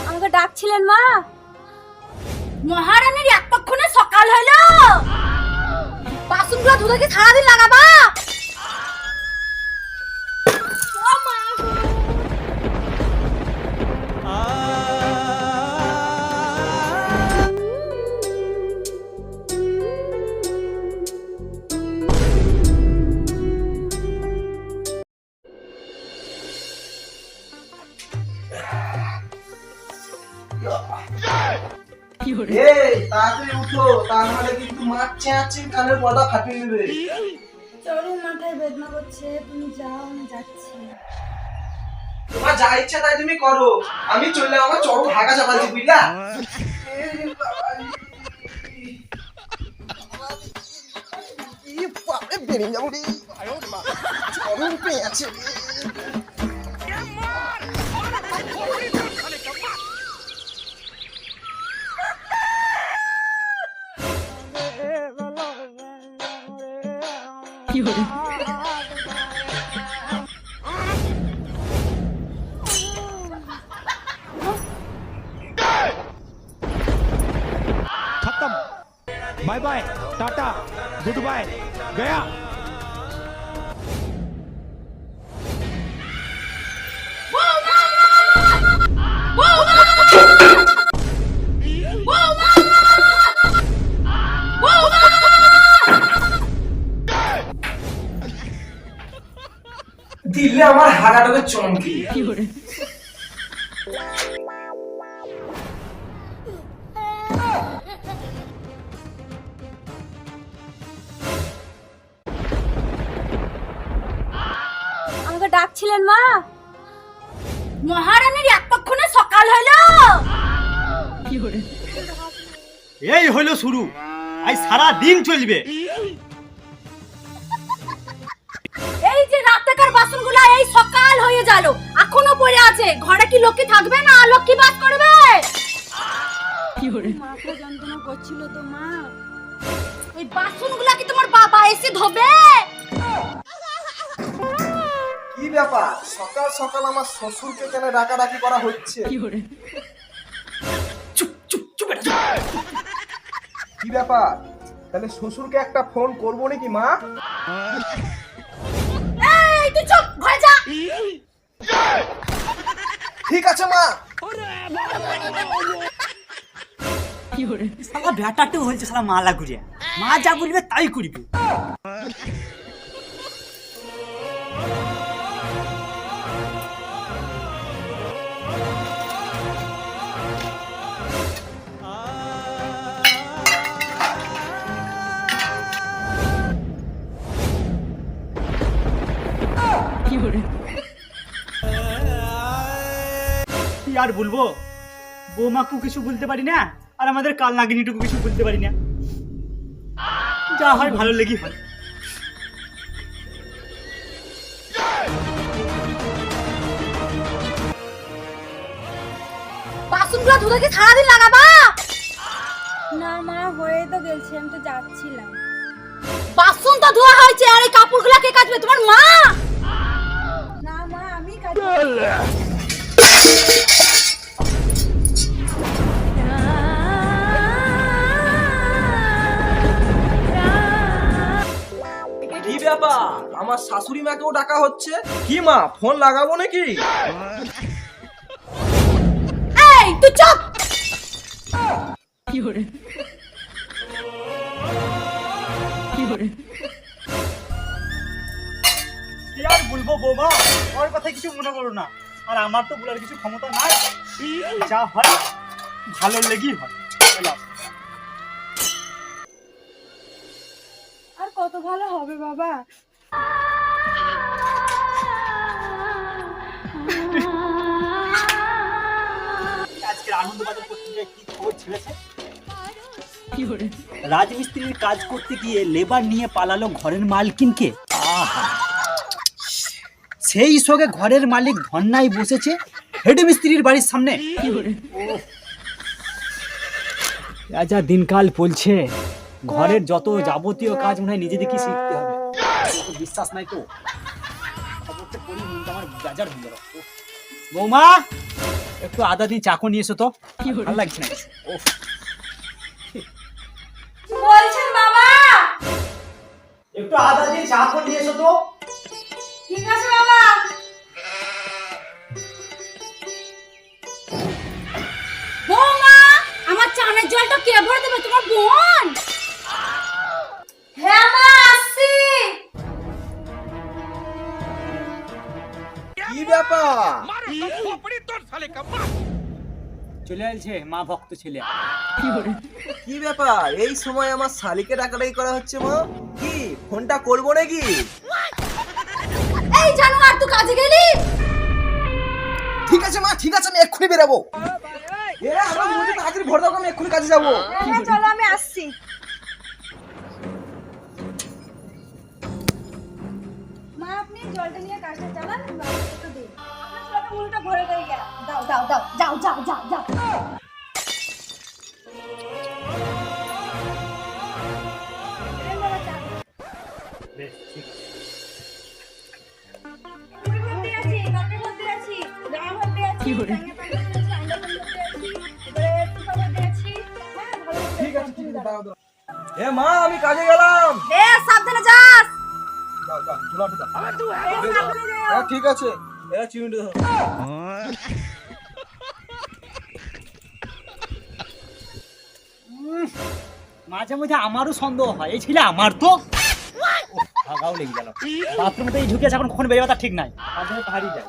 আমাকে ডাকছিলেন মা? মহারানীর এতক্ষণে সকাল হলো, বাসনগুলো ধুতে কি সারাদিন লাগাবা? ও মা তাড়াতাড়ি উঠো, তা নাহলে কিন্তু মাছ চেঁচাচ্ছি, কানের পর্দা ফাটিয়ে দেবে। চরম মাথায় বেদনা করছে, তুমি যাও, আমি যাচ্ছি। তোমার যা ইচ্ছা তাই তুমি করো, আমি চললে আমার চরম হাগা চাপাচ্ছি, বুঝলা? বেরিয়ে যাবো রে, চরম পেয়েছে। खत्म। Bye bye, tata, good bye, गया। দিলে আমার হাগাটাকে চমকি। আমাকে ডাকছিলেন মা? মহারানীর এতক্ষণে সকাল হলো। এই হলো শুরু, আজ সারা দিন চলবে। এই যে রাতেকার বাসনগুলো এই সকাল হয়ে গেল, এখনো পড়ে আছে। ঘরে কি লক্ষ্মী থাকবে না লক্ষ্মী বাস করবে? মাথা যন্ত্রণা করছিল তো মা। এই বাসনগুলো কি তোমার বাবা এসে ধোবে? কি ব্যাপার, সকাল সকাল আমার শ্বশুরকে কেন ডাকাডাকি করা হচ্ছে? কি ব্যাপার, তাহলে শ্বশুরকে একটা ফোন করবো নাকি মা? এই তুই চুপ, ঘরে যা। ঠিক আছে মা। শালা ব্যাটারটা হয়েছে শালা মালা ঘুরিয়া, মা যা বলবে তাই করবি। কি আর বলবো, বৌমাকে কিছু বলতে পারি না, আর আমাদের কাল নাগিনীটুকু কিছু বলতে পারি না। যা হয় ভালো লেগে হয়। বাসনগুলো ধুতে কি সারাদিন লাগাবা? না মা, হয়ে তো গেছে, আমি তো যাচ্ছিলাম। বাসন তো ধোয়া হয়েছে, আর এই কাপড়গুলো কে কাচবে? তোমার মা? না মা, আমি কাচবো। কি ব্যাপার, আমার শাশুড়ি মাকেও ডাকা হচ্ছে? কি মা, ফোন লাগাবো নাকি? এই তুই চুপ। কি আর বলবো বৌমা, ওর কথা কিছু মনে করো না, আর আমার তো বলার কিছু ক্ষমতা নাই। যা হয় ভালো লেগেই হয়। আর কত ভালো হবে বাবা। আজকের আনন্দ বাজার পত্রিকায় কি খবর ছেড়েছে? রাজমিস্ত্রির কাজ করতে গিয়ে লেবার নিয়ে পালালো ঘরের মালকিনকে। সেই সঙ্গে ঘরের মালিক ধন্যায় বসেছে হেড মিস্ত্রির বাড়ির সামনে। যা দিনকাল বলছে, ঘরের যত যাবতীয় কাজ মনে হয় নিজেদেরকে শিখতে হবে। বিশ্বাস নাই তো খবরটা পড়ি, মনটা আমার বাজার হয়ে গেল। বৌমা, একটু আদা দিয়ে চাকু নিয়ে এসো তো, ভালো লাগছে না। ওফ, বলছেন বাবা? একটু আদা দিয়ে চাকু নিয়ে এসো তো। ঠিক আছে বাবা। বৌমা, আমার চানের জলটা কে ভরে দেবে? তোমার বোন? হ্যাঁ মা, আসছি। কি ব্যাপার? চলে আসছে মা ভক্ত ছেলে। কি ব্যাপার? এই সময় আমার শালিকে ডাকাডাকি করা হচ্ছে মা? কি ফোনটা করবো নাকি? এই জানোয়ার, তুই কাজে গেলি? ঠিক আছে মা, ঠিক আছে, আমি এক্ষুনি বেরাবো। আমার মুরগি তাড়াতাড়ি ভরে দাও, আমি এক্ষুনি কাজে যাবো। হ্যাঁ চলো, আমি আসছি। মা, আপনি জলটা নিয়ে কাজটা চালান, বাবাকে দিন। আপনার ছোটটা মুলটা ভরে দিয়ে গেল। দাও দাও দাও, যাও যাও যাও যাও। এই বাবা, চা। বেশ, ঠিক আছে। পুরি ভর্তি আছি, তরকারি ভর্তি আছি, জামা ভর্তি আছি, জাঙ্গিয়া প্যান্ট ভর্তি আছি, আন্ডা ভর্তি আছি, এবারে টুপা ভর্তি আছি। হ্যাঁ, ভালো করে ঠিক আছে, ঠিক আছে, দাও দাও। এ মা, আমি কাজে গেলাম। সাবধানে যাস। যাও যাও, ঝোলাটা দাও। সাবধানে যেও। হ্যাঁ ঠিক আছে, এরা চিমটে দাও। মাঝে মধ্যে আমারও সন্দেহ হয়, এই ছেলে আমার তো। ওফ, ভাগাও লেগে গেল। বাথরুমে তো এই ঢুকেছে, এখন কখন বেরোবে তার ঠিক নাই, মাঝে মধ্যে হারিয়ে যায়।